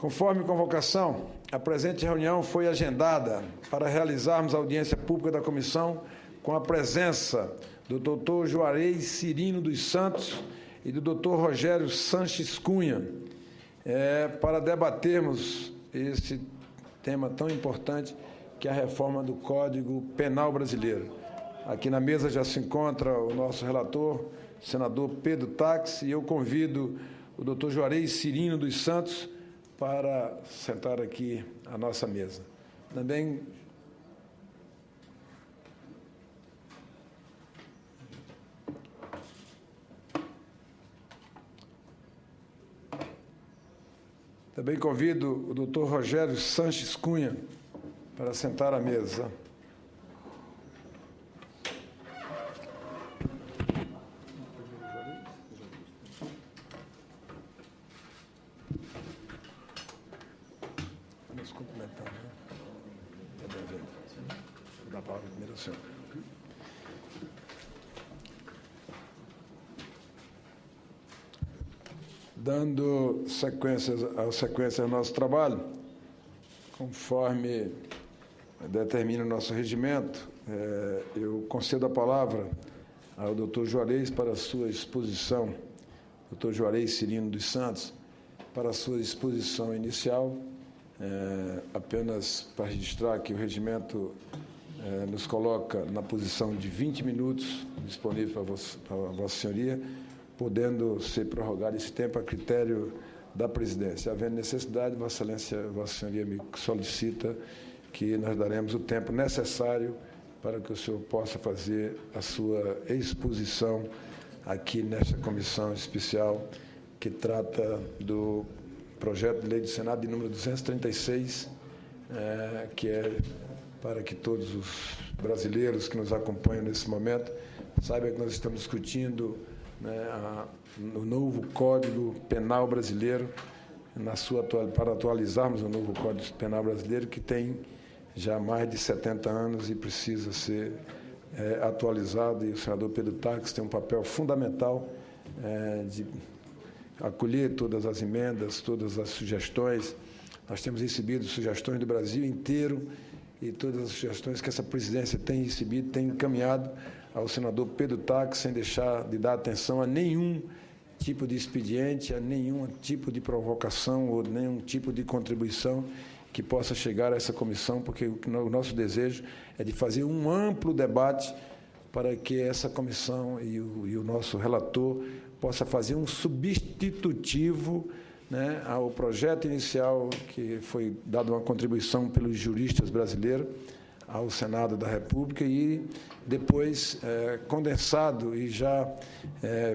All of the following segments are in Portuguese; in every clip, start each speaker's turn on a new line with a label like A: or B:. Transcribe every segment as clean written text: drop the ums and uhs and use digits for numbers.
A: Conforme convocação, a presente reunião foi agendada para realizarmos a audiência pública da comissão com a presença do Dr. Juarez Cirino dos Santos e do Dr. Rogério Sanches Cunha, para debatermos esse tema tão importante que é a reforma do Código Penal brasileiro. Aqui na mesa já se encontra o nosso relator, senador Pedro Taques, e eu convido o Dr. Juarez Cirino dos Santos para sentar aqui à nossa mesa. Também convido o Dr. Rogério Sanches Cunha para sentar à mesa. Vamos cumprimentar, né? Vou dar a palavra primeiro ao senhor. Dando sequência ao nosso trabalho, conforme determina o nosso regimento, eu concedo a palavra ao Dr. Juarez para a sua exposição, Dr. Juarez Cirino dos Santos, para a sua exposição inicial, apenas para registrar que o regimento nos coloca na posição de 20 minutos disponível para a Vossa Senhoria, podendo ser prorrogado esse tempo a critério da presidência. Havendo necessidade, Vossa Senhoria me solicita que nós daremos o tempo necessário para que o senhor possa fazer a sua exposição aqui nesta comissão especial que trata do projeto de lei do Senado de número 236, que é para que todos os brasileiros que nos acompanham nesse momento saibam que nós estamos discutindo o novo Código Penal brasileiro, para atualizarmos o novo Código Penal brasileiro, que tem já mais de 70 anos e precisa ser atualizado, e o senador Pedro Taques tem um papel fundamental de acolher todas as emendas, todas as sugestões. Nós temos recebido sugestões do Brasil inteiro e todas as sugestões que essa presidência tem recebido, tem encaminhado ao senador Pedro Taques, sem deixar de dar atenção a nenhum tipo de expediente, a nenhum tipo de provocação ou nenhum tipo de contribuição que possa chegar a essa comissão, porque o nosso desejo é de fazer um amplo debate para que essa comissão e o nosso relator possa fazer um substitutivo, né, ao projeto inicial que foi dado uma contribuição pelos juristas brasileiros ao Senado da República e depois condensado e já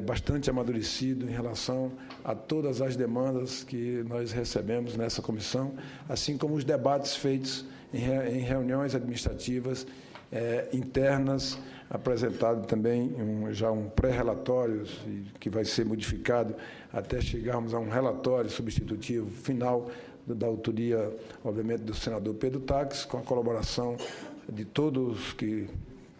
A: bastante amadurecido em relação a todas as demandas que nós recebemos nessa comissão, assim como os debates feitos em reuniões administrativas internas, apresentado também já um pré-relatório que vai ser modificado até chegarmos a um relatório substitutivo final da autoria, obviamente, do senador Pedro Taques, com a colaboração de todos que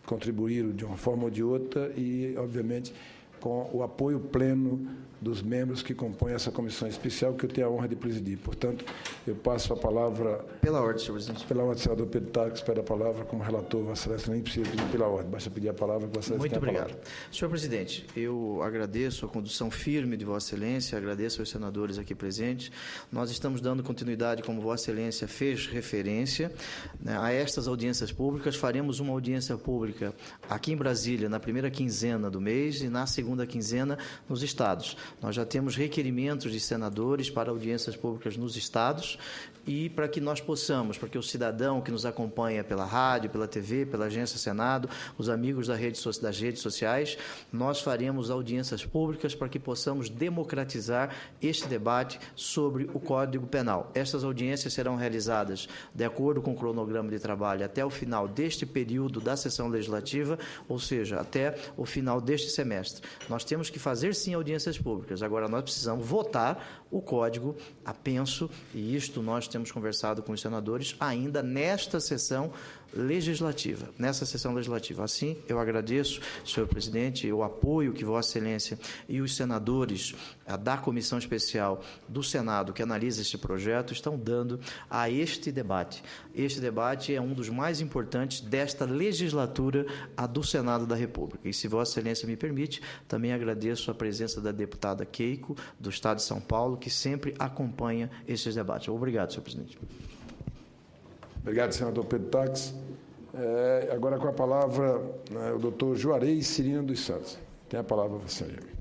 A: contribuíram de uma forma ou de outra e, obviamente, com o apoio pleno dos membros que compõem essa comissão especial que eu tenho a honra de presidir. Portanto, eu passo a palavra...
B: Pela ordem, senhor presidente.
A: Pela ordem, senador Pedro Taques, pede a palavra como relator. Vossa Excelência nem precisa pedir pela ordem, basta pedir a palavra que Vossa Excelência tem a palavra.
B: Muito obrigado. Senhor presidente, eu agradeço a condução firme de Vossa Excelência, agradeço aos senadores aqui presentes. Nós estamos dando continuidade, como Vossa Excelência fez referência, né, a estas audiências públicas. Faremos uma audiência pública aqui em Brasília na primeira quinzena do mês e na segunda quinzena nos estados. Nós já temos requerimentos de senadores para audiências públicas nos estados e para que nós possamos, para que o cidadão que nos acompanha pela rádio, pela TV, pela Agência Senado, os amigos das redes sociais, nós faremos audiências públicas para que possamos democratizar este debate sobre o Código Penal. Estas audiências serão realizadas de acordo com o cronograma de trabalho até o final deste período da sessão legislativa, ou seja, até o final deste semestre. Nós temos que fazer, sim, audiências públicas. Agora, nós precisamos votar o Código a penso, e isto nós temos conversado com os senadores ainda nesta sessão legislativa, nessa sessão legislativa. Assim, eu agradeço, senhor presidente, o apoio que Vossa Excelência e os senadores da Comissão Especial do Senado, que analisa este projeto, estão dando a este debate. Este debate é um dos mais importantes desta legislatura, a do Senado da República. E, se Vossa Excelência me permite, também agradeço a presença da deputada Keiko, do Estado de São Paulo, que sempre acompanha estes debates. Obrigado, senhor presidente.
A: Obrigado, senador Pedro Taques. Agora, com a palavra, o doutor Juarez Cirino dos Santos. Tem a palavra, Vossa Senhoria.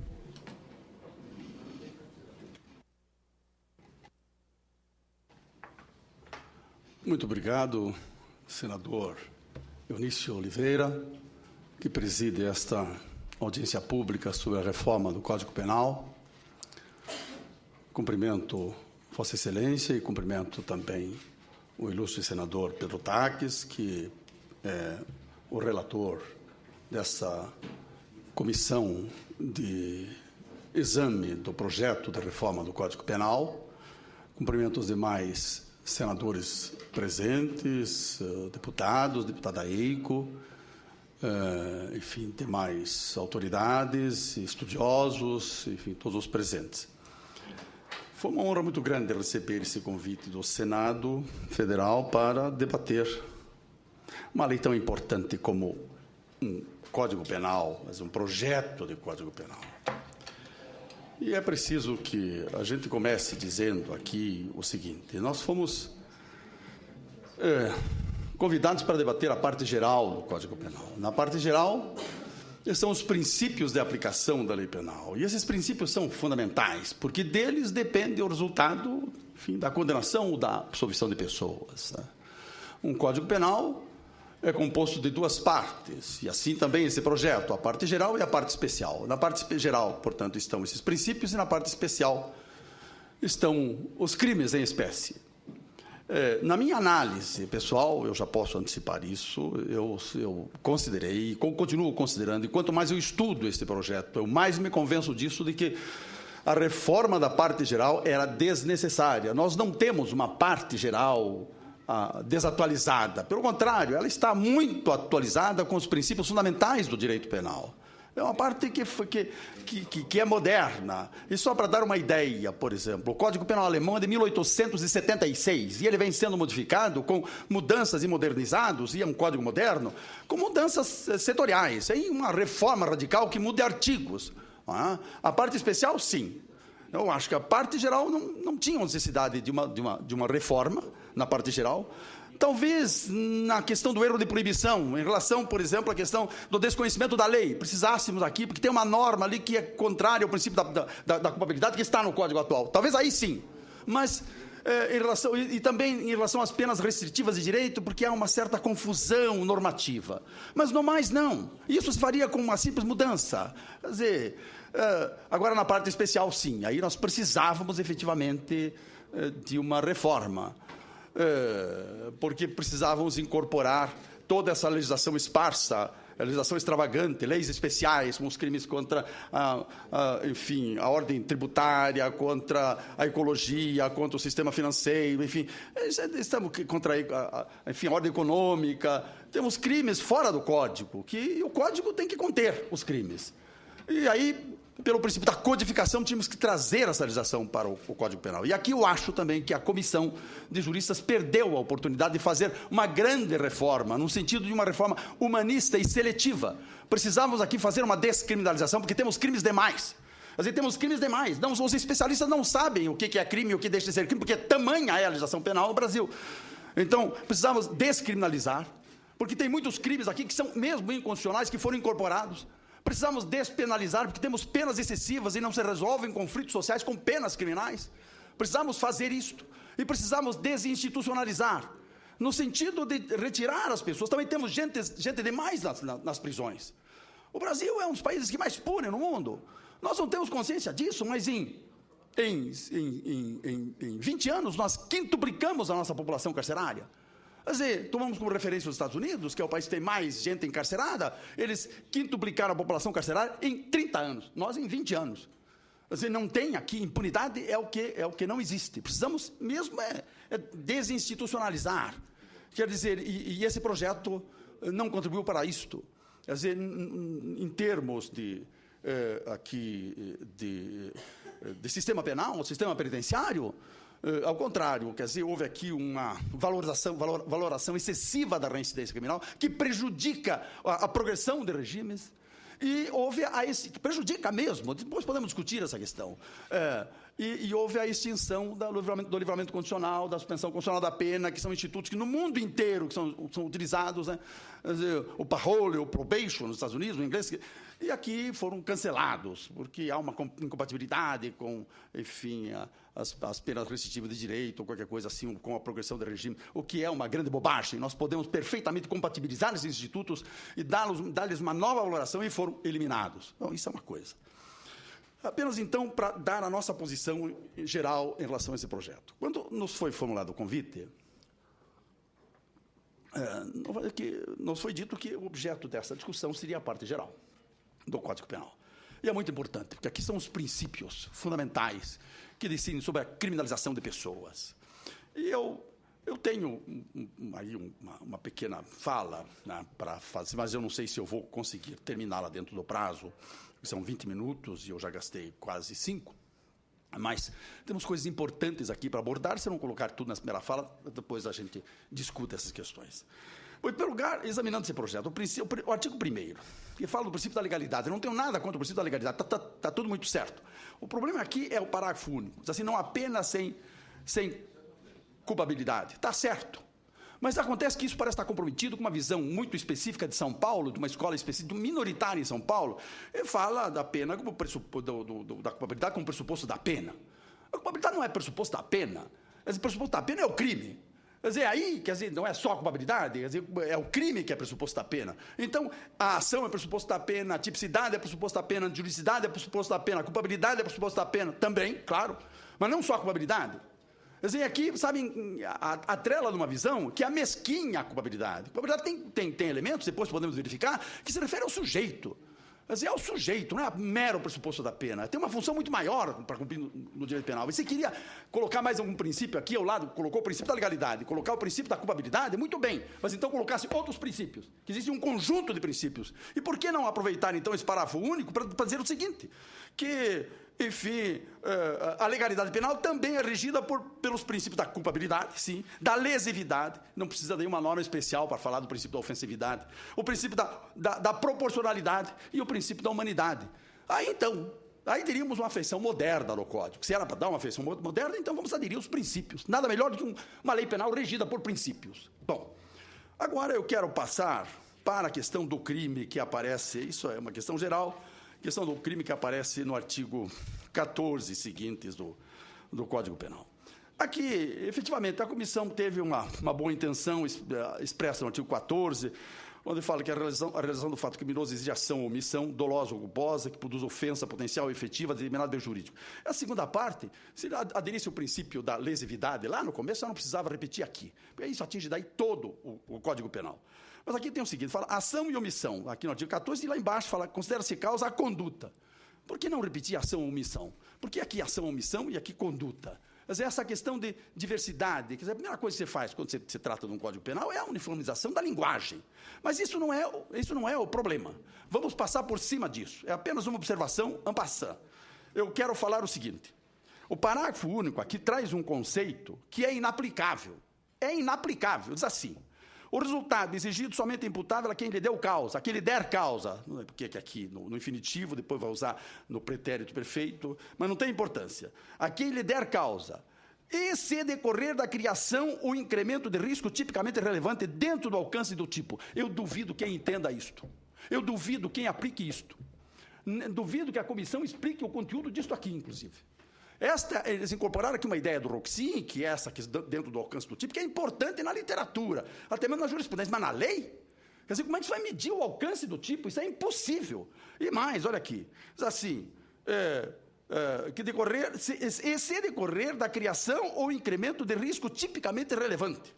C: Muito obrigado, senador Eunício Oliveira, que preside esta audiência pública sobre a reforma do Código Penal. Cumprimento Vossa Excelência e cumprimento também o ilustre senador Pedro Taques, que é o relator dessa comissão de exame do projeto de reforma do Código Penal. Cumprimento os demais senadores presentes, deputados, deputada Eiko, enfim, demais autoridades, estudiosos, enfim, todos os presentes. Foi uma honra muito grande receber esse convite do Senado Federal para debater uma lei tão importante como um Código Penal, mas um projeto de Código Penal. E é preciso que a gente comece dizendo aqui o seguinte: nós fomos convidados para debater a parte geral do Código Penal. Na parte geral, são os princípios de aplicação da lei penal. E esses princípios são fundamentais, porque deles depende o resultado, enfim, da condenação ou da absolvição de pessoas. Né? Um Código Penal é composto de duas partes, e assim também esse projeto, a parte geral e a parte especial. Na parte geral, portanto, estão esses princípios, e na parte especial estão os crimes em espécie. Na minha análise pessoal, eu já posso antecipar isso, eu considerei e continuo considerando, e quanto mais eu estudo este projeto, eu mais me convenço disso, de que a reforma da parte geral era desnecessária. Nós não temos uma parte geral desatualizada. Pelo contrário, ela está muito atualizada com os princípios fundamentais do direito penal. É uma parte que é moderna. E só para dar uma ideia, por exemplo, o Código Penal alemão é de 1876 e ele vem sendo modificado com mudanças e modernizados, e é um código moderno, com mudanças setoriais. É uma reforma radical que muda artigos. A parte especial, sim. Eu acho que a parte geral não tinha necessidade de uma reforma na parte geral. Talvez na questão do erro de proibição, em relação, por exemplo, à questão do desconhecimento da lei, precisássemos aqui, porque tem uma norma ali que é contrária ao princípio da culpabilidade que está no Código atual. Talvez aí sim, mas também em relação às penas restritivas de direito, porque há uma certa confusão normativa. Mas no mais, não. Isso se faria com uma simples mudança. Quer dizer, agora na parte especial, sim. Aí nós precisávamos efetivamente de uma reforma. Porque precisávamos incorporar toda essa legislação esparsa, a legislação extravagante, leis especiais, como os crimes contra enfim, a ordem tributária, contra a ecologia, contra o sistema financeiro, enfim, estamos contra enfim, a ordem econômica. Temos crimes fora do Código, que o Código tem que conter os crimes. E aí, pelo princípio da codificação, tínhamos que trazer essa legislação para o Código Penal. E aqui eu acho também que a Comissão de Juristas perdeu a oportunidade de fazer uma grande reforma, no sentido de uma reforma humanista e seletiva. Precisávamos aqui fazer uma descriminalização, porque temos crimes demais. Quer dizer, temos crimes demais. Não, os especialistas não sabem o que é crime e o que deixa de ser crime, porque tamanha é a legislação penal no Brasil. Então, precisávamos descriminalizar, porque tem muitos crimes aqui que são mesmo inconstitucionais, que foram incorporados. Precisamos despenalizar, porque temos penas excessivas e não se resolvem conflitos sociais com penas criminais. Precisamos fazer isto. E precisamos desinstitucionalizar, no sentido de retirar as pessoas. Também temos gente demais nas prisões. O Brasil é um dos países que mais punem no mundo. Nós não temos consciência disso, mas em 20 anos nós quintuplicamos a nossa população carcerária. Quer dizer, tomamos como referência os Estados Unidos, que é o país que tem mais gente encarcerada. Eles quintuplicaram a população carcerária em 30 anos, nós em 20 anos. Quer dizer, não tem aqui impunidade, é o que não existe. Precisamos mesmo desinstitucionalizar. Quer dizer, e esse projeto não contribuiu para isto. Quer dizer, em termos de sistema penal, sistema penitenciário, ao contrário, quer dizer, houve aqui uma valoração excessiva da reincidência criminal que prejudica a progressão de regimes. E houve que prejudica mesmo, depois podemos discutir essa questão. E houve a extinção do livramento condicional, da suspensão condicional da pena, que são institutos que no mundo inteiro que são utilizados, né? O parole, o probation nos Estados Unidos, no inglês, e aqui foram cancelados, porque há uma incompatibilidade com, enfim, as penas restritivas de direito, ou qualquer coisa assim, com a progressão do regime, o que é uma grande bobagem. Nós podemos perfeitamente compatibilizar esses institutos e dar-lhes uma nova valoração, e foram eliminados. Então, isso é uma coisa. Apenas, então, para dar a nossa posição geral em relação a esse projeto. Quando nos foi formulado o convite, nos foi dito que o objeto dessa discussão seria a parte geral do Código Penal. E é muito importante, porque aqui são os princípios fundamentais que decidem sobre a criminalização de pessoas. E eu tenho aí uma pequena fala, né, para fazer, mas eu não sei se eu vou conseguir terminá-la dentro do prazo. São 20 minutos e eu já gastei quase 5. Mas temos coisas importantes aqui para abordar. Se eu não colocar tudo nessa primeira fala, depois a gente discute essas questões. Em primeiro lugar, examinando esse projeto, o artigo 1º, que fala do princípio da legalidade. Eu não tenho nada contra o princípio da legalidade, está tudo muito certo. O problema aqui é o parágrafo único, diz assim, não apenas sem culpabilidade. Está certo. Mas acontece que isso parece estar comprometido com uma visão muito específica de São Paulo, de uma escola específica, minoritária em São Paulo, e fala da pena como da culpabilidade como pressuposto da pena. A culpabilidade não é pressuposto da pena. O pressuposto da pena é o crime. Quer dizer, aí, não é só a culpabilidade, quer dizer, é o crime que é pressuposto da pena. Então, a ação é pressuposto da pena, a tipicidade é pressuposto da pena, a juridicidade é pressuposto da pena, a culpabilidade é pressuposto da pena, também, claro, mas não só a culpabilidade. Quer dizer, aqui, sabem, atrela numa visão que amesquinha a culpabilidade. A culpabilidade tem elementos, depois podemos verificar, que se refere ao sujeito. Quer dizer, é o sujeito, não é mero pressuposto da pena. Tem uma função muito maior para cumprir no direito penal. E se queria colocar mais algum princípio aqui ao lado, colocou o princípio da legalidade, colocar o princípio da culpabilidade, muito bem. Mas então colocasse outros princípios, que existe um conjunto de princípios. E por que não aproveitar, então, esse parágrafo único para dizer o seguinte, que, enfim, a legalidade penal também é regida pelos princípios da culpabilidade, sim, da lesividade, não precisa de uma norma especial para falar do princípio da ofensividade, o princípio da proporcionalidade e o princípio da humanidade. Aí teríamos uma afeição moderna no Código. Se era para dar uma afeição moderna, então vamos aderir aos princípios. Nada melhor do que uma lei penal regida por princípios. Bom, agora eu quero passar para a questão do crime que aparece, isso é uma questão geral, questão do crime que aparece no artigo 14 seguintes do Código Penal. Aqui, efetivamente, a comissão teve uma boa intenção expressa no artigo 14, onde fala que a realização do fato criminoso exige ação ou omissão, dolosa ou culposa, que produz ofensa potencial ou efetiva, determinado bem jurídico. A segunda parte, se aderisse o princípio da lesividade, lá no começo eu não precisava repetir aqui, porque isso atinge daí todo o Código Penal. Mas aqui tem o seguinte, fala ação e omissão, aqui no artigo 14, e lá embaixo fala, considera-se causa a conduta. Por que não repetir ação ou omissão? Porque aqui ação ou omissão e aqui conduta. Quer dizer, essa questão de diversidade, quer dizer, a primeira coisa que você faz quando você trata de um Código Penal é a uniformização da linguagem. Mas isso não é o problema. Vamos passar por cima disso. É apenas uma observação en passant. Eu quero falar o seguinte. O parágrafo único aqui traz um conceito que é inaplicável. É inaplicável. Diz assim. O resultado exigido somente é imputável a quem lhe deu causa, a quem lhe der causa. Não é porque aqui no infinitivo, depois vai usar no pretérito perfeito, mas não tem importância. A quem lhe der causa. E se decorrer da criação o incremento de risco tipicamente relevante dentro do alcance do tipo. Eu duvido quem entenda isto. Eu duvido quem aplique isto. Duvido que a comissão explique o conteúdo disto aqui, inclusive. Eles incorporaram aqui uma ideia do Roxin, que é essa que dentro do alcance do tipo, que é importante na literatura, até mesmo na jurisprudência, mas na lei? Quer dizer, como é que você vai medir o alcance do tipo? Isso é impossível. E mais, olha aqui, diz assim, se decorrer da criação ou incremento de risco tipicamente relevante.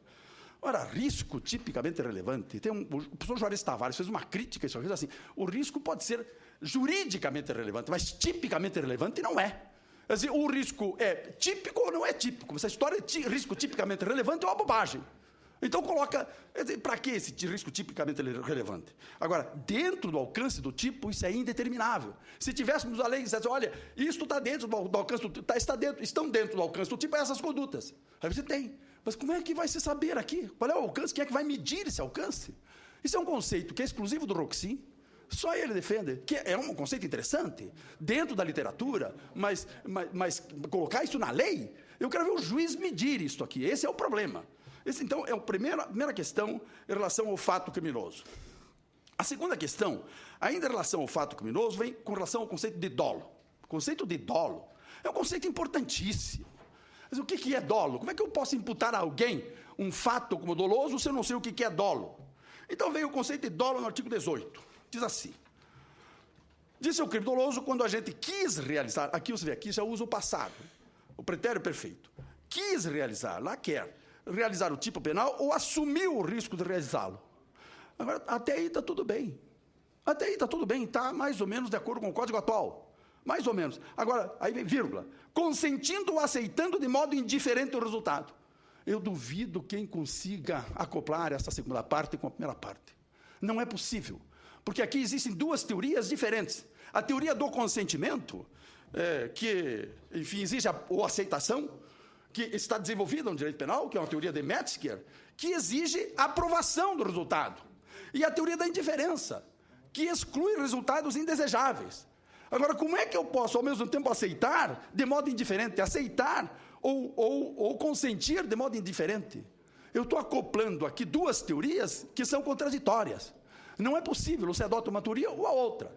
C: Ora, risco tipicamente relevante, o professor Juarez Tavares fez uma crítica a isso, assim, o risco pode ser juridicamente relevante, mas tipicamente relevante não é. Quer dizer, o risco é típico ou não é típico? Essa história de risco tipicamente relevante é uma bobagem. Então coloca, para que esse risco tipicamente relevante? Agora, dentro do alcance do tipo, isso é indeterminável. Se tivéssemos a lei que dissesse, olha, isso está dentro do alcance do tipo, estão dentro do alcance do tipo essas condutas. Aí você tem. Mas como é que vai se saber aqui? Qual é o alcance? Quem é que vai medir esse alcance? Isso é um conceito que é exclusivo do Roxy. Só ele defende, que é um conceito interessante, dentro da literatura, mas colocar isso na lei, eu quero ver o juiz medir isso aqui. Esse é o problema. Esse, então, é a primeira questão em relação ao fato criminoso. A segunda questão, ainda em relação ao fato criminoso, vem com relação ao conceito de dolo. O conceito de dolo é um conceito importantíssimo. Mas o que é dolo? Como é que eu posso imputar a alguém um fato como doloso se eu não sei o que é dolo? Então, vem o conceito de dolo no artigo 18. Diz assim, disse o crime doloso quando a gente quis realizar, aqui você vê, aqui já usa o passado, o pretérito perfeito, quis realizar, lá quer, realizar o tipo penal ou assumiu o risco de realizá-lo. Agora, até aí está tudo bem. Até aí está tudo bem, está mais ou menos de acordo com o Código atual. Mais ou menos. Agora, aí vem vírgula, consentindo ou aceitando de modo indiferente o resultado. Eu duvido quem consiga acoplar essa segunda parte com a primeira parte. Não é possível. Porque aqui existem duas teorias diferentes. A teoria do consentimento, que, enfim, exige a aceitação, que está desenvolvida no direito penal, que é uma teoria de Metzger, que exige a aprovação do resultado. E a teoria da indiferença, que exclui resultados indesejáveis. Agora, como é que eu posso, ao mesmo tempo, aceitar de modo indiferente, aceitar ou consentir de modo indiferente? Eu estou acoplando aqui duas teorias que são contraditórias. Não é possível, você adota uma teoria ou a outra.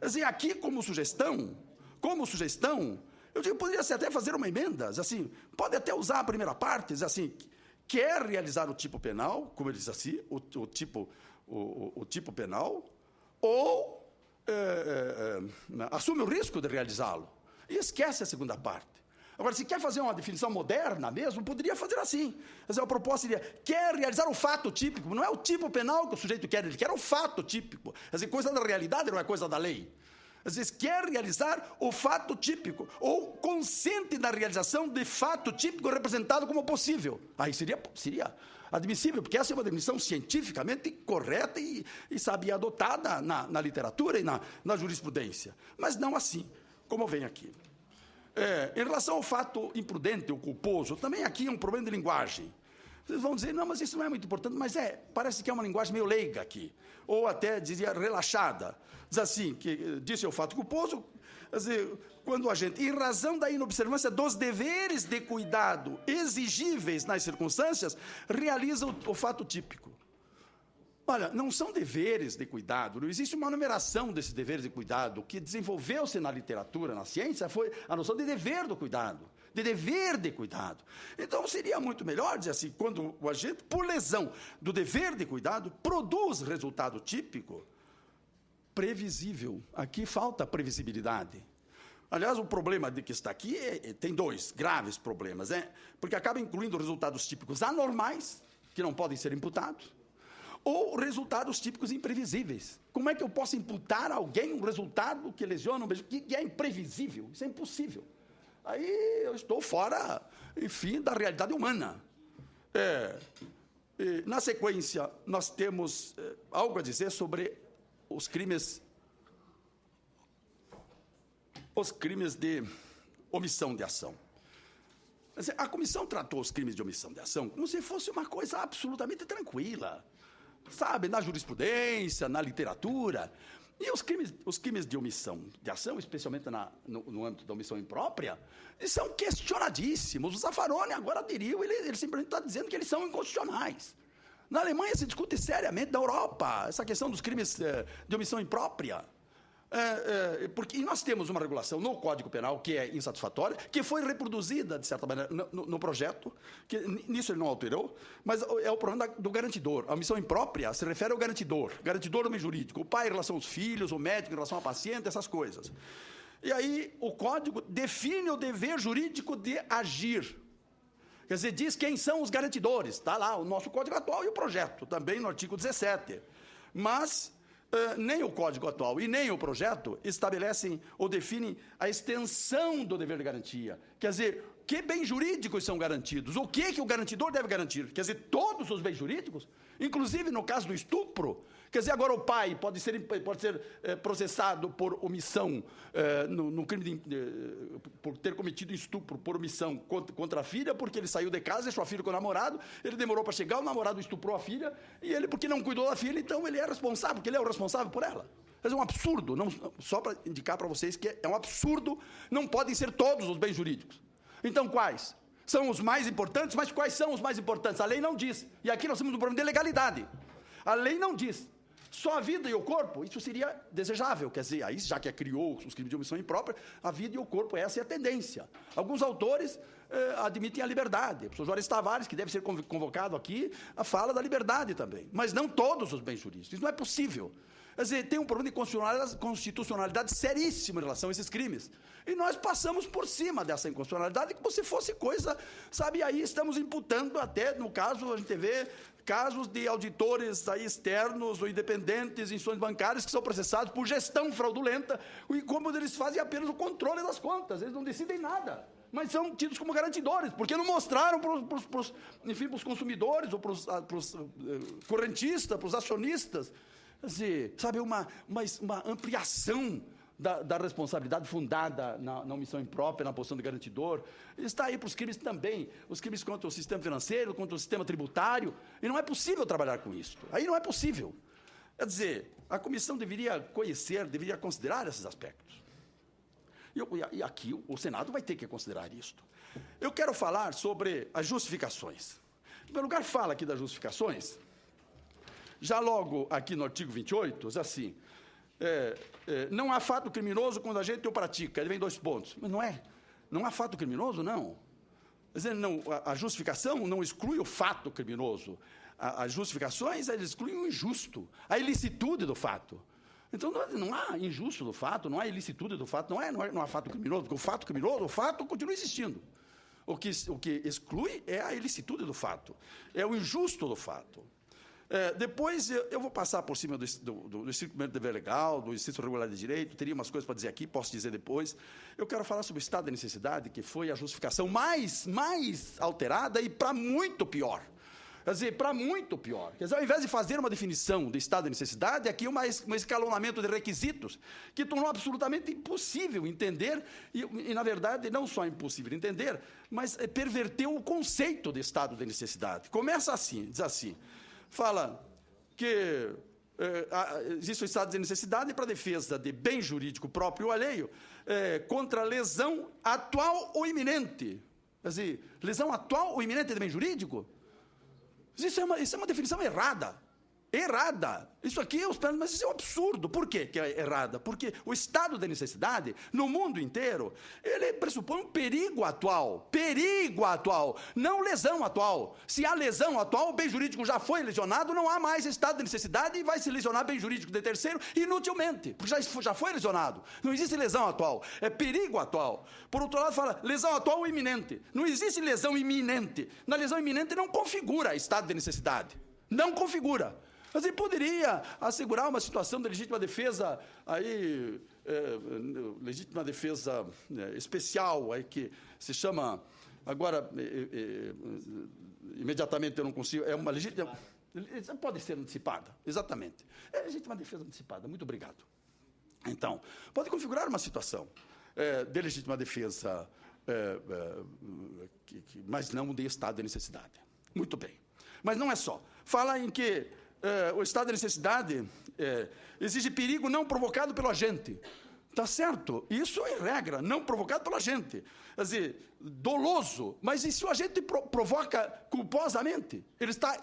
C: Assim, aqui, como sugestão, eu digo, poderia-se até fazer uma emenda, assim, pode até usar a primeira parte, assim, quer realizar o tipo penal, como ele diz assim, o tipo penal, ou assume o risco de realizá-lo, e esquece a segunda parte. Agora, se quer fazer uma definição moderna mesmo, poderia fazer assim. Mas a proposta seria, quer realizar o fato típico, não é o tipo penal que o sujeito quer, ele quer o fato típico. Quer dizer, coisa da realidade não é coisa da lei. Às vezes, quer realizar o fato típico, ou consente na realização de fato típico representado como possível. Aí seria admissível, porque essa é uma definição cientificamente correta e sabe, adotada na literatura e na jurisprudência. Mas não assim, como vem aqui. Em relação ao fato imprudente ou culposo, também aqui é um problema de linguagem. Vocês vão dizer, não, mas isso não é muito importante, mas parece que é uma linguagem meio leiga aqui, ou até dizia relaxada. Diz assim, que disse o fato culposo, quer dizer, quando a gente, em razão da inobservância dos deveres de cuidado exigíveis nas circunstâncias, realiza o fato típico. Olha, não são deveres de cuidado, não existe uma numeração desses deveres de cuidado. O que desenvolveu-se na literatura, na ciência, foi a noção de dever do cuidado, de dever de cuidado. Então, seria muito melhor dizer assim, quando o agente, por lesão do dever de cuidado, produz resultado típico, previsível. Aqui falta previsibilidade. Aliás, o problema de que está aqui tem dois graves problemas, porque acaba incluindo resultados típicos anormais, que não podem ser imputados, ou resultados típicos imprevisíveis. Como é que eu posso imputar a alguém um resultado que lesiona, que é imprevisível? Isso é impossível. Aí eu estou fora, enfim, da realidade humana. Na sequência, nós temos algo a dizer sobre os crimes de omissão de ação. A comissão tratou os crimes de omissão de ação como se fosse uma coisa absolutamente tranquila, sabe, na jurisprudência, na literatura. E os crimes de omissão de ação, especialmente no âmbito da omissão imprópria, eles são questionadíssimos. O Zaffaroni agora aderiu, ele simplesmente está dizendo que eles são inconstitucionais. Na Alemanha se discute seriamente, na Europa, essa questão dos crimes de omissão imprópria. Porque nós temos uma regulação no Código Penal que é insatisfatória, que foi reproduzida, de certa maneira, no projeto, que nisso ele não alterou, mas é o problema do garantidor. A omissão imprópria se refere ao garantidor homem jurídico, o pai em relação aos filhos, o médico em relação ao paciente, essas coisas. E aí o Código define o dever jurídico de agir. Quer dizer, diz quem são os garantidores. Está lá o nosso Código atual e o projeto, também no artigo 17. Mas nem o Código atual e nem o projeto estabelecem ou definem a extensão do dever de garantia. Quer dizer, que bens jurídicos são garantidos? O que o garantidor deve garantir? Quer dizer, todos os bens jurídicos? Inclusive no caso do estupro? Quer dizer, agora o pai pode ser processado por omissão, no crime por ter cometido estupro por omissão contra a filha, porque ele saiu de casa, deixou a filha com o namorado, ele demorou para chegar, o namorado estuprou a filha, e ele, porque não cuidou da filha, então ele é responsável, porque ele é o responsável por ela. Mas é um absurdo, só para indicar para vocês que é um absurdo, não podem ser todos os bens jurídicos. Então, quais? São os mais importantes, mas quais são os mais importantes? A lei não diz. E aqui nós temos um problema de legalidade. A lei não diz. Só a vida e o corpo, isso seria desejável. Quer dizer, aí, já que criou os crimes de omissão imprópria, a vida e o corpo, essa é a tendência. Alguns autores admitem a liberdade. O professor Juarez Tavares, que deve ser convocado aqui, fala da liberdade também. Mas não todos os bens jurídicos. Isso não é possível. Quer dizer, tem um problema de constitucionalidade seríssimo em relação a esses crimes. E nós passamos por cima dessa inconstitucionalidade como se fosse coisa, sabe, e aí estamos imputando até, no caso, a gente vê casos de auditores aí externos ou independentes em instituições bancárias que são processados por gestão fraudulenta, e como eles fazem apenas o controle das contas, eles não decidem nada. Mas são tidos como garantidores, porque não mostraram para os consumidores, ou para os correntistas, para os acionistas, quer dizer, sabe, uma ampliação da responsabilidade fundada na omissão imprópria, na posição de garantidor. Está aí para os crimes também, os crimes contra o sistema financeiro, contra o sistema tributário, e não é possível trabalhar com isso. Aí não é possível. Quer dizer, a comissão deveria conhecer, deveria considerar esses aspectos. E aqui o Senado vai ter que considerar isto. Eu quero falar sobre as justificações. Em primeiro lugar, fala aqui das justificações. Já logo aqui no artigo 28, diz assim, não há fato criminoso quando a gente o pratica. Ele vem 2 pontos. Mas não há fato criminoso, não. Quer dizer, não, a justificação não exclui o fato criminoso. As justificações, elas excluem o injusto, a ilicitude do fato. Então, não há injusto do fato, não há ilicitude do fato, não há fato criminoso, porque o fato criminoso, o fato continua existindo. O que exclui é a ilicitude do fato, é o injusto do fato. Depois, eu vou passar por cima do estricto dever legal, do estrito regular de direito, teria umas coisas para dizer aqui, posso dizer depois. Eu quero falar sobre o estado da necessidade, que foi a justificação mais alterada e para muito pior. Quer dizer, para muito pior. Quer dizer, ao invés de fazer uma definição de estado de necessidade, aqui um escalonamento de requisitos que tornou absolutamente impossível entender, e na verdade, não só impossível de entender, mas perverteu o conceito de estado de necessidade. Começa assim, diz assim, fala que existe o estado de necessidade para defesa de bem jurídico próprio ou alheio contra lesão atual ou iminente. Quer dizer, lesão atual ou iminente de bem jurídico? Isso é uma definição errada. Errada. Isso aqui, mas isso é um absurdo. Por quê que é errada? Porque o estado de necessidade, no mundo inteiro, ele pressupõe um perigo atual, não lesão atual. Se há lesão atual, o bem jurídico já foi lesionado, não há mais estado de necessidade e vai se lesionar bem jurídico de terceiro inutilmente, porque já foi lesionado. Não existe lesão atual, é perigo atual. Por outro lado, fala lesão atual ou iminente. Não existe lesão iminente. Na lesão iminente não configura estado de necessidade. Não configura. Mas ele poderia assegurar uma situação de legítima defesa, legítima defesa especial, aí que se chama, agora, imediatamente eu não consigo, é uma legítima, pode ser antecipada, exatamente. É legítima defesa antecipada, muito obrigado. Então, pode configurar uma situação de legítima defesa, mas não de estado de necessidade. Muito bem. Mas não é só. Fala em que o estado de necessidade exige perigo não provocado pelo agente. Está certo? Isso é regra, não provocado pelo agente. Quer dizer, doloso. Mas e se o agente provoca culposamente? Ele está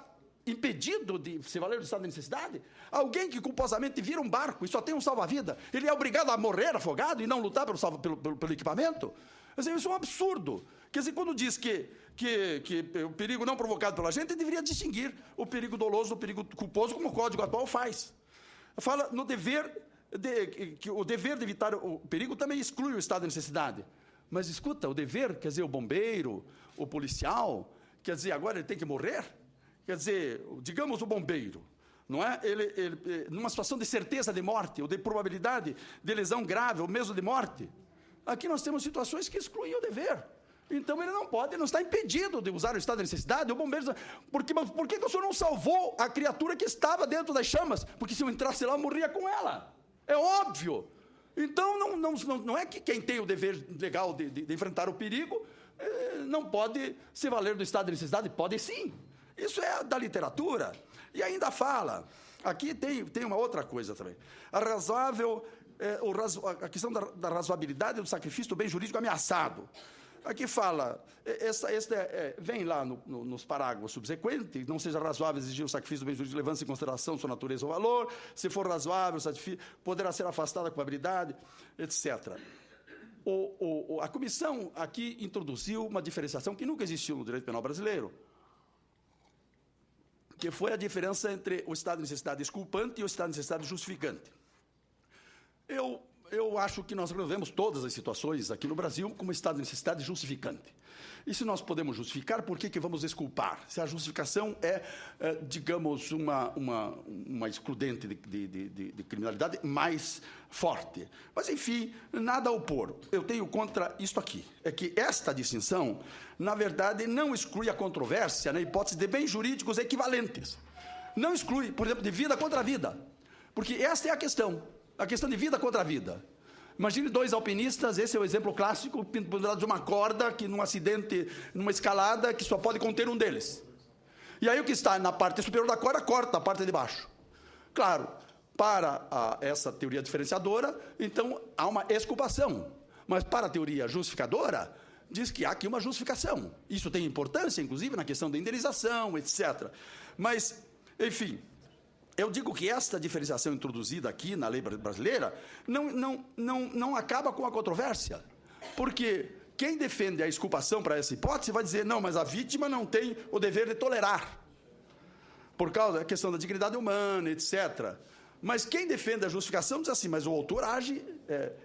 C: impedido de se valer do estado de necessidade? Alguém que culposamente vira um barco e só tem um salva-vida, ele é obrigado a morrer afogado e não lutar pelo equipamento? Quer dizer, isso é um absurdo. Quer dizer, quando diz que o perigo não provocado pela gente, deveria distinguir o perigo doloso do perigo culposo, como o Código atual faz. Fala no dever, que o dever de evitar o perigo também exclui o estado de necessidade. Mas escuta, o dever, quer dizer, o bombeiro, o policial, quer dizer, agora ele tem que morrer? Quer dizer, digamos o bombeiro. não é? Numa situação de certeza de morte, ou de probabilidade de lesão grave, ou mesmo de morte. Aqui nós temos situações que excluem o dever. Então, ele não pode, ele não está impedido de usar o estado de necessidade. O bombeiro, por que o senhor não salvou a criatura que estava dentro das chamas? Porque se eu entrasse lá, eu morria com ela. É óbvio. Então, não é que quem tem o dever legal de enfrentar o perigo não pode se valer do estado de necessidade. Pode sim. Isso é da literatura. E ainda fala. Aqui tem uma outra coisa também. A questão da razoabilidade do sacrifício do bem jurídico ameaçado. Aqui fala, vem lá nos parágrafos subsequentes, não seja razoável exigir o sacrifício do bem jurídico, levando-se em consideração sua natureza ou valor, se for razoável, o sacrifício poderá ser afastado da culpabilidade, etc. A comissão aqui introduziu uma diferenciação que nunca existiu no direito penal brasileiro, que foi a diferença entre o estado de necessidade exculpante e o estado de necessidade justificante. Eu acho que nós resolvemos todas as situações aqui no Brasil como estado de necessidade justificante. E se nós podemos justificar, por que vamos exculpar? Se a justificação digamos, uma excludente de criminalidade mais forte. Mas, enfim, nada a opor. Eu tenho contra isto aqui. É que esta distinção, na verdade, não exclui a controvérsia na hipótese de bens jurídicos equivalentes. Não exclui, por exemplo, de vida contra vida. Porque esta é a questão de vida contra vida. Imagine dois alpinistas, esse é o exemplo clássico, pendurados de uma corda, que num acidente, numa escalada, que só pode conter um deles. E aí o que está na parte superior da corda, corta a parte de baixo. Claro, para essa teoria diferenciadora, então há uma exculpação. Mas para a teoria justificadora, diz que há aqui uma justificação. Isso tem importância, inclusive, na questão da indenização, etc. Mas, enfim, eu digo que esta diferenciação introduzida aqui na lei brasileira não acaba com a controvérsia. Porque quem defende a exculpação para essa hipótese vai dizer, não, mas a vítima não tem o dever de tolerar, por causa da questão da dignidade humana, etc. Mas quem defende a justificação diz assim, mas o autor age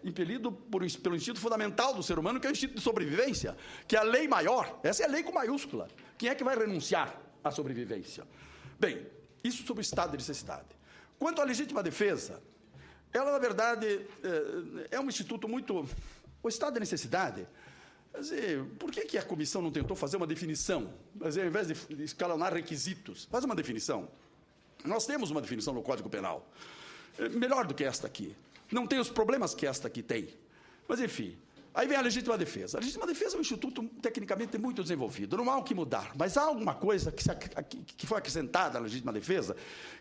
C: impelido pelo instinto fundamental do ser humano, que é o instinto de sobrevivência, que é a lei maior. Essa é a lei com maiúscula. Quem é que vai renunciar à sobrevivência? Bem, isso sobre o estado de necessidade. Quanto à legítima defesa, ela, na verdade, é um instituto muito... O estado de necessidade, quer dizer, por que a comissão não tentou fazer uma definição? Quer dizer, ao invés de escalonar requisitos, faz uma definição. Nós temos uma definição no Código Penal, melhor do que esta aqui. Não tem os problemas que esta aqui tem. Mas, enfim... Aí vem a legítima defesa. A legítima defesa é um instituto tecnicamente muito desenvolvido. Não há o que mudar. Mas há alguma coisa que foi acrescentada à legítima defesa,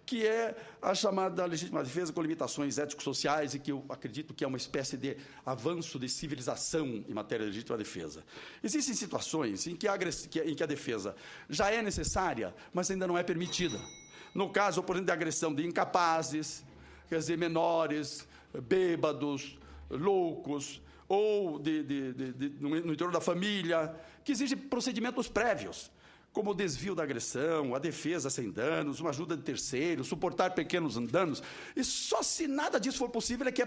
C: que é a chamada legítima defesa com limitações ético-sociais e que eu acredito que é uma espécie de avanço de civilização em matéria de legítima defesa. Existem situações em que a defesa já é necessária, mas ainda não é permitida. No caso, por exemplo, de agressão de incapazes, quer dizer, menores, bêbados, loucos, ou no interior da família, que exige procedimentos prévios, como o desvio da agressão, a defesa sem danos, uma ajuda de terceiros, suportar pequenos danos. E só se nada disso for possível é que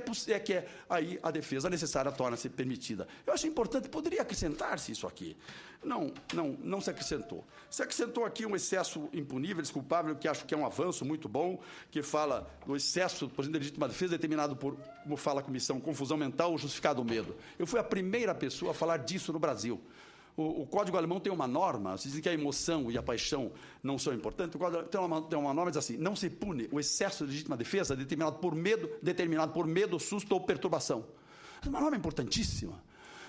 C: aí a defesa necessária torna-se permitida. Eu acho importante, poderia acrescentar-se isso aqui. Não se acrescentou. Se acrescentou aqui um excesso impunível, desculpável, que acho que é um avanço muito bom, que fala do excesso, por exemplo, de legítima defesa determinado por, como fala a comissão, confusão mental ou justificado medo. Eu fui a primeira pessoa a falar disso no Brasil. O Código Alemão tem uma norma, se diz que a emoção e a paixão não são importantes, o Código tem uma norma que diz assim, não se pune o excesso de legítima defesa determinado por medo, susto ou perturbação. É uma norma importantíssima.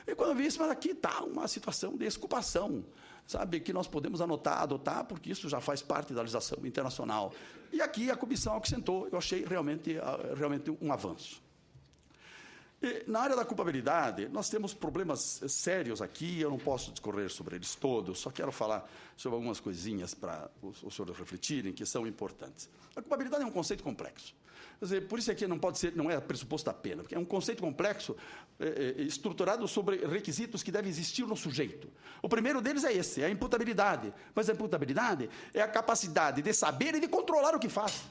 C: E quando eu vi isso, mas aqui está uma situação de exculpação, sabe, que nós podemos adotar, porque isso já faz parte da legislação internacional. E aqui a comissão acrescentou, eu achei realmente um avanço. E, na área da culpabilidade, nós temos problemas sérios aqui, eu não posso discorrer sobre eles todos, só quero falar sobre algumas coisinhas para os senhores refletirem, que são importantes. A culpabilidade é um conceito complexo. Quer dizer, por isso aqui não é pressuposto da pena, porque é um conceito complexo estruturado sobre requisitos que devem existir no sujeito. O primeiro deles é esse, é a imputabilidade. Mas a imputabilidade é a capacidade de saber e de controlar o que faz.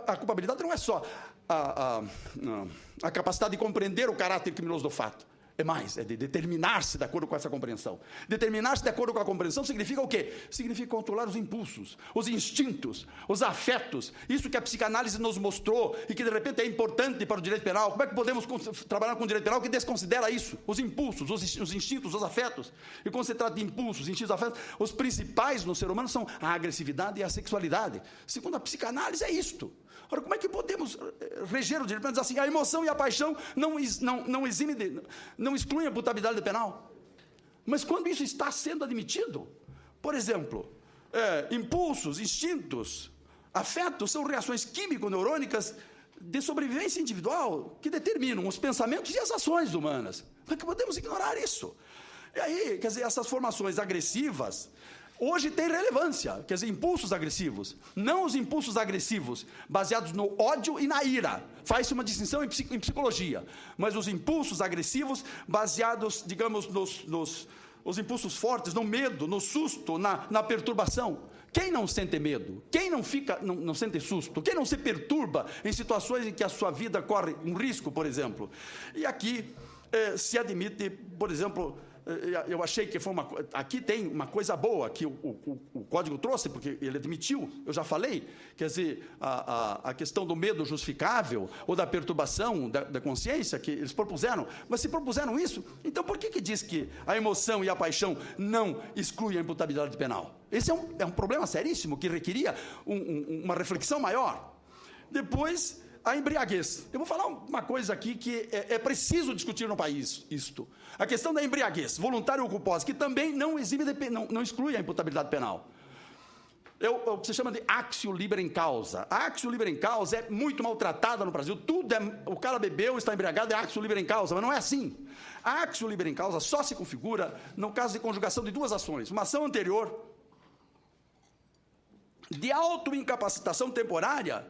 C: A culpabilidade não é só a capacidade de compreender o caráter criminoso do fato. É mais, é de determinar-se de acordo com essa compreensão. Determinar-se de acordo com a compreensão significa o quê? Significa controlar os impulsos, os instintos, os afetos. Isso que a psicanálise nos mostrou e que, de repente, é importante para o direito penal. Como é que podemos trabalhar com o direito penal que desconsidera isso? Os impulsos, os instintos, os afetos. E quando se trata de impulsos, instintos, afetos, os principais no ser humano são a agressividade e a sexualidade. Segundo a psicanálise, é isto. Ora, como é que podemos reger o direito penal? Dizer assim, a emoção e a paixão não excluem a imputabilidade penal. Mas quando isso está sendo admitido, por exemplo, impulsos, instintos, afetos são reações químico-neurônicas de sobrevivência individual que determinam os pensamentos e as ações humanas. Como é que podemos ignorar isso? E aí, quer dizer, essas formações agressivas hoje tem relevância, quer dizer, impulsos agressivos. Não os impulsos agressivos baseados no ódio e na ira. Faz-se uma distinção em psicologia. Mas os impulsos agressivos baseados, digamos, os impulsos fortes, no medo, no susto, na perturbação. Quem não sente medo? Quem não sente susto? Quem não se perturba em situações em que a sua vida corre um risco, por exemplo? E aqui se admite, por exemplo, eu achei que foi aqui tem uma coisa boa que o Código trouxe, porque ele admitiu, eu já falei, quer dizer, a questão do medo justificável ou da perturbação da consciência que eles propuseram. Mas se propuseram isso, então por que diz que a emoção e a paixão não excluem a imputabilidade penal? Esse é um problema seríssimo que requeria uma reflexão maior. Depois, a embriaguez. Eu vou falar uma coisa aqui que é preciso discutir no país, isto. A questão da embriaguez, voluntária ou culposa, que também não exclui a imputabilidade penal. O que se chama de actio libera in causa. A actio libera in causa é muito maltratada no Brasil. O cara bebeu, está embriagado, é actio libera in causa, mas não é assim. A actio libera in causa só se configura no caso de conjugação de duas ações. Uma ação anterior de autoincapacitação temporária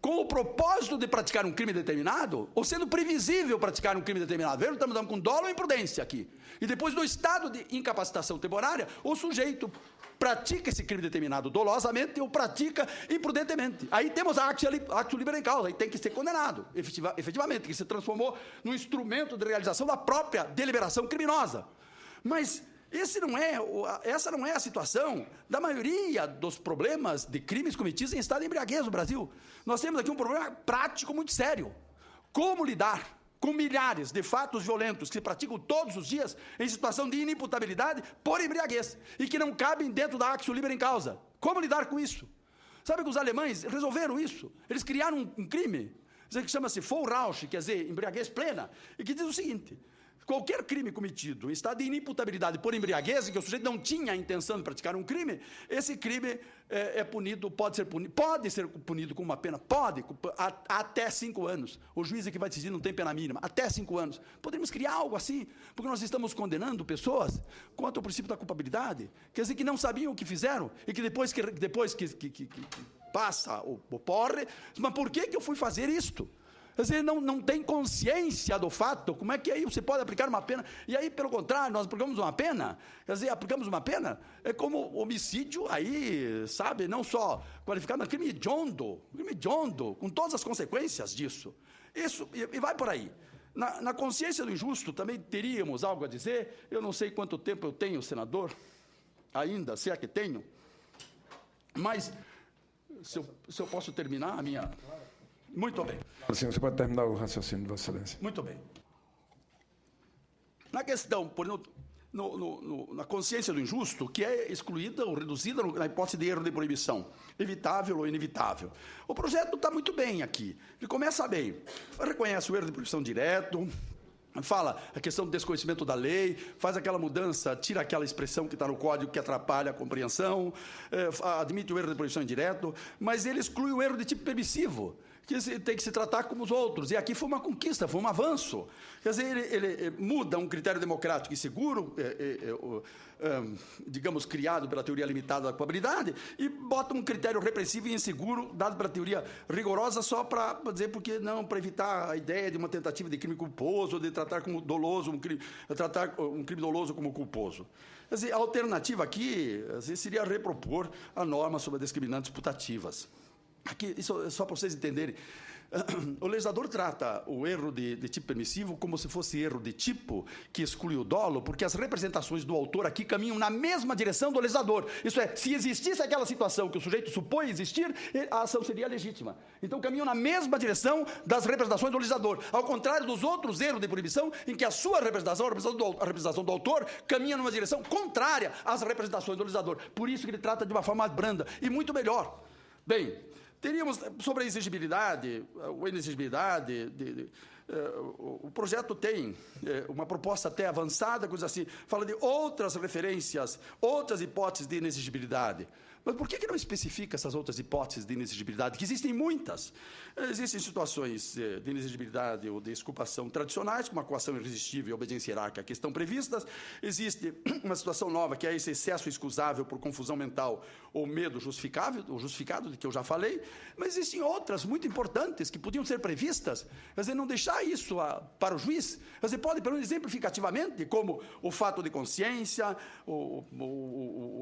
C: com o propósito de praticar um crime determinado, ou sendo previsível praticar um crime determinado. Veja, estamos dando com dolo ou imprudência aqui. E depois do estado de incapacitação temporária, o sujeito pratica esse crime determinado dolosamente ou pratica imprudentemente. Aí temos a actio libera in causa, aí tem que ser condenado, efetivamente, que se transformou num instrumento de realização da própria deliberação criminosa. Mas essa não é a situação da maioria dos problemas de crimes cometidos em estado de embriaguez no Brasil. Nós temos aqui um problema prático muito sério. Como lidar com milhares de fatos violentos que se praticam todos os dias em situação de inimputabilidade por embriaguez e que não cabem dentro da actio libera in causa? Como lidar com isso? Sabe que os alemães resolveram isso? Eles criaram um crime que chama-se Vollrausch, quer dizer, embriaguez plena, e que diz o seguinte: qualquer crime cometido em estado de inimputabilidade por embriaguez, em que o sujeito não tinha a intenção de praticar um crime, esse crime pode ser punido com uma pena, até 5 anos. O juiz é que vai decidir, não tem pena mínima, até 5 anos. Poderíamos criar algo assim, porque nós estamos condenando pessoas quanto ao princípio da culpabilidade, quer dizer, que não sabiam o que fizeram, e que depois que passa o porre, mas por que eu fui fazer isto? Quer dizer, não tem consciência do fato. Como é que aí você pode aplicar uma pena? E aí, pelo contrário, nós aplicamos uma pena. Quer dizer, aplicamos uma pena como homicídio aí, sabe, não só qualificado, mas crime hediondo, com todas as consequências disso. Isso, e vai por aí. Na consciência do injusto também teríamos algo a dizer. Eu não sei quanto tempo eu tenho, senador, ainda, se é que tenho, mas se eu posso terminar a minha... Muito bem.
A: Sim, você pode terminar o raciocínio, Vossa Excelência.
C: Muito bem. Na questão, na consciência do injusto, que é excluída ou reduzida na hipótese de erro de proibição, evitável ou inevitável. O projeto está muito bem aqui. Ele começa bem. Reconhece o erro de proibição direto, fala a questão do desconhecimento da lei, faz aquela mudança, tira aquela expressão que está no código que atrapalha a compreensão, admite o erro de proibição indireto, mas ele exclui o erro de tipo permissivo, que tem que se tratar como os outros. E aqui foi uma conquista, foi um avanço. Quer dizer, ele muda um critério democrático e seguro, digamos, criado pela teoria limitada da culpabilidade, e bota um critério repressivo e inseguro, dado pela teoria rigorosa, só para dizer, porque não, para evitar a ideia de uma tentativa de crime culposo, de tratar como doloso, tratar um crime doloso como culposo. Quer dizer, a alternativa aqui seria repropor a norma sobre as discriminantes putativas. aqui, isso é só para vocês entenderem, o legislador trata o erro de tipo permissivo como se fosse erro de tipo que exclui o dolo, porque as representações do autor aqui caminham na mesma direção do legislador. Isso é, se existisse aquela situação que o sujeito supõe existir, a ação seria legítima. Então, caminham na mesma direção das representações do legislador, ao contrário dos outros erros de proibição, em que a sua representação, a representação do autor, caminha numa direção contrária às representações do legislador. Por isso que ele trata de uma forma mais branda e muito melhor. Bem, teríamos, sobre a exigibilidade, o projeto tem uma proposta até avançada, coisa assim, fala de outras referências, outras hipóteses de inexigibilidade. Mas por que não especifica essas outras hipóteses de inexigibilidade? Que existem muitas. Existem situações de inexigibilidade ou de exculpação tradicionais, como a coação irresistível e a obediência hierárquica que estão previstas. Existe uma situação nova, que é esse excesso excusável por confusão mental ou medo justificado, de que eu já falei. Mas existem outras muito importantes que podiam ser previstas. Quer dizer, não deixar isso para o juiz. Quer dizer, pode, pelo menos, exemplificativamente, como o fato de consciência,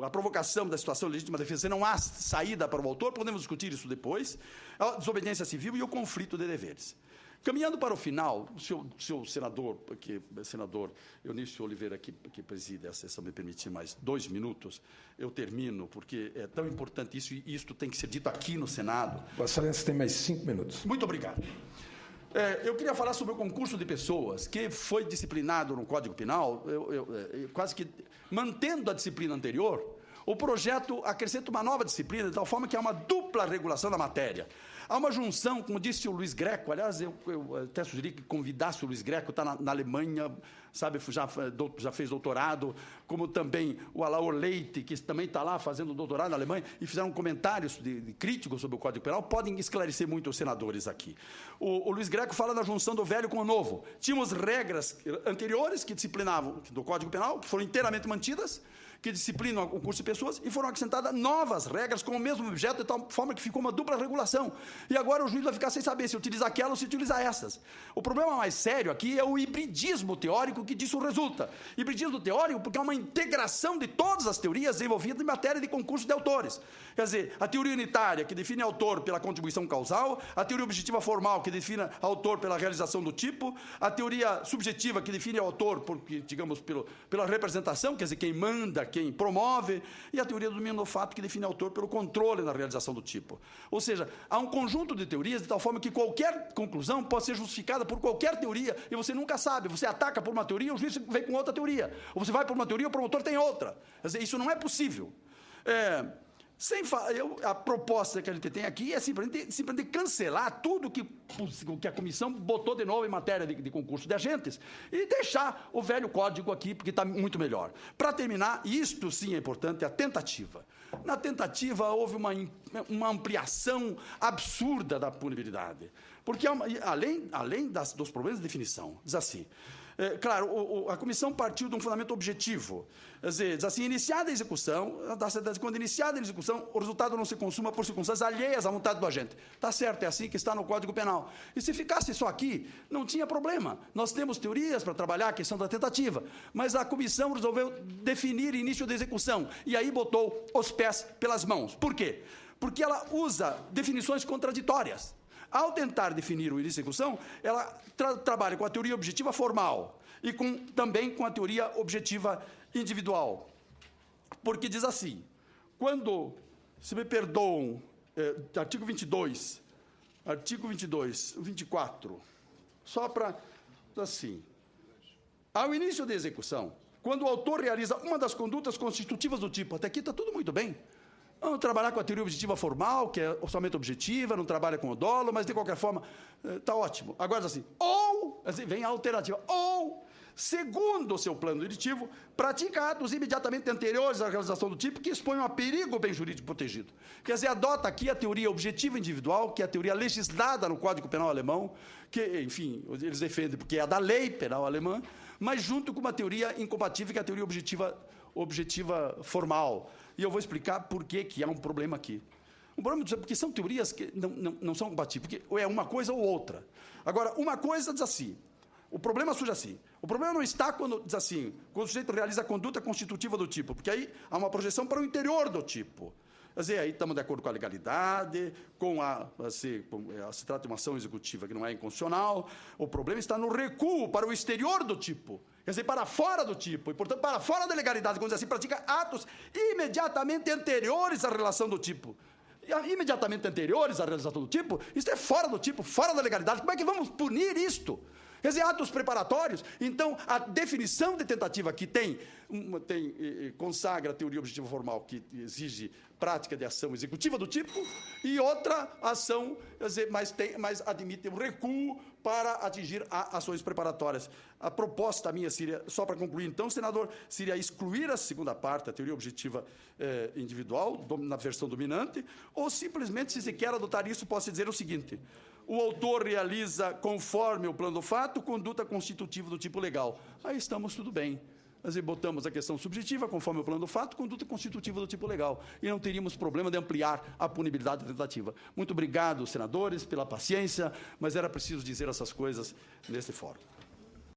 C: a provocação da situação legítima de defesa. Se não há saída para o autor, podemos discutir isso depois. A desobediência civil e o conflito de deveres. Caminhando para o final, o seu senador Eunício Oliveira, que preside a sessão, me permitir mais 2 minutos, eu termino, porque é tão importante isso, e isto tem que ser dito aqui no Senado.
A: Vossa Excelência tem mais 5 minutos.
C: Muito obrigado. Eu queria falar sobre o concurso de pessoas, que foi disciplinado no Código Penal, quase que mantendo a disciplina anterior. O projeto acrescenta uma nova disciplina, de tal forma que há uma dupla regulação da matéria. Há uma junção, como disse o Luiz Greco, aliás, eu até sugeri que convidasse o Luiz Greco, está na Alemanha, sabe, já fez doutorado, como também o Alaor Leite, que também está lá fazendo doutorado na Alemanha, e fizeram comentários críticos sobre o Código Penal, podem esclarecer muito os senadores aqui. O Luiz Greco fala da junção do velho com o novo. Tínhamos regras anteriores que disciplinavam do Código Penal, que foram inteiramente mantidas, que disciplinam o concurso de pessoas, e foram acrescentadas novas regras com o mesmo objeto, de tal forma que ficou uma dupla regulação. E agora o juiz vai ficar sem saber se utiliza aquela ou se utiliza essas. O problema mais sério aqui é o hibridismo teórico que disso resulta. Hibridismo teórico porque é uma integração de todas as teorias envolvidas em matéria de concurso de autores. Quer dizer, a teoria unitária, que define autor pela contribuição causal, a teoria objetiva formal, que define autor pela realização do tipo, a teoria subjetiva, que define autor, digamos, pela representação, quer dizer, quem manda, quem promove, e a teoria do domínio do fato, que define autor pelo controle na realização do tipo. Ou seja, há um conjunto de teorias de tal forma que qualquer conclusão pode ser justificada por qualquer teoria, e você nunca sabe. Você ataca por uma teoria, o juiz vem com outra teoria. Ou você vai por uma teoria, o promotor tem outra. Quer dizer, isso não é possível. A proposta que a gente tem aqui é simplesmente cancelar tudo que a comissão botou de novo em matéria de concurso de agentes e deixar o velho código aqui, porque está muito melhor. Para terminar, isto sim é importante, a tentativa. Na tentativa houve uma ampliação absurda da punibilidade, porque além dos problemas de definição, diz assim... Claro, a comissão partiu de um fundamento objetivo. Quer dizer, diz assim, iniciada a execução, quando iniciada a execução, o resultado não se consuma por circunstâncias alheias à vontade do agente. Está certo, é assim que está no Código Penal. E se ficasse só aqui, não tinha problema. Nós temos teorias para trabalhar a questão da tentativa, mas a comissão resolveu definir início da execução, e aí botou os pés pelas mãos. Por quê? Porque ela usa definições contraditórias. Ao tentar definir o início da execução, ela trabalha com a teoria objetiva formal e também com a teoria objetiva individual. Porque diz assim, quando, se me perdoam, artigo 22, 24, só para, assim, ao início da execução, quando o autor realiza uma das condutas constitutivas do tipo, até aqui está tudo muito bem. Vamos trabalhar com a teoria objetiva formal, que é somente objetiva, não trabalha com o dolo, mas de qualquer forma, está ótimo. Agora, assim, vem a alternativa, ou, segundo o seu plano diretivo, pratica atos imediatamente anteriores à realização do tipo que exponham a perigo o bem jurídico protegido. Quer dizer, adota aqui a teoria objetiva individual, que é a teoria legislada no Código Penal alemão, que, enfim, eles defendem porque é a da lei penal alemã, mas junto com uma teoria incompatível, que é a teoria objetiva formal. E eu vou explicar por que há um problema aqui. Um problema porque são teorias que não são compatíveis, porque é uma coisa ou outra. Agora, uma coisa diz assim, o problema surge assim. O problema não está quando diz assim, quando o sujeito realiza a conduta constitutiva do tipo, porque aí há uma projeção para o interior do tipo. Quer dizer, aí estamos de acordo com a legalidade, se trata de uma ação executiva que não é inconstitucional. O problema está no recuo para o exterior do tipo, quer dizer, para fora do tipo, e, portanto, para fora da legalidade, quando assim, pratica atos imediatamente anteriores à relação do tipo. Imediatamente anteriores à realização do tipo, isso é fora do tipo, fora da legalidade. Como é que vamos punir isto? Quer dizer, atos preparatórios. Então, a definição de tentativa aqui consagra a teoria objetiva formal, que exige prática de ação executiva do tipo, e outra ação, quer dizer, mas admite um recuo para atingir ações preparatórias. A proposta minha seria, só para concluir, então, senador, seria excluir a segunda parte, a teoria objetiva individual, na versão dominante, ou simplesmente, se se quer adotar isso, posso dizer o seguinte: o autor realiza, conforme o plano do fato, conduta constitutiva do tipo legal. Aí estamos tudo bem. Nós botamos a questão subjetiva, conforme o plano do fato, conduta constitutiva do tipo legal. E não teríamos problema de ampliar a punibilidade da tentativa. Muito obrigado, senadores, pela paciência, mas era preciso dizer essas coisas nesse fórum.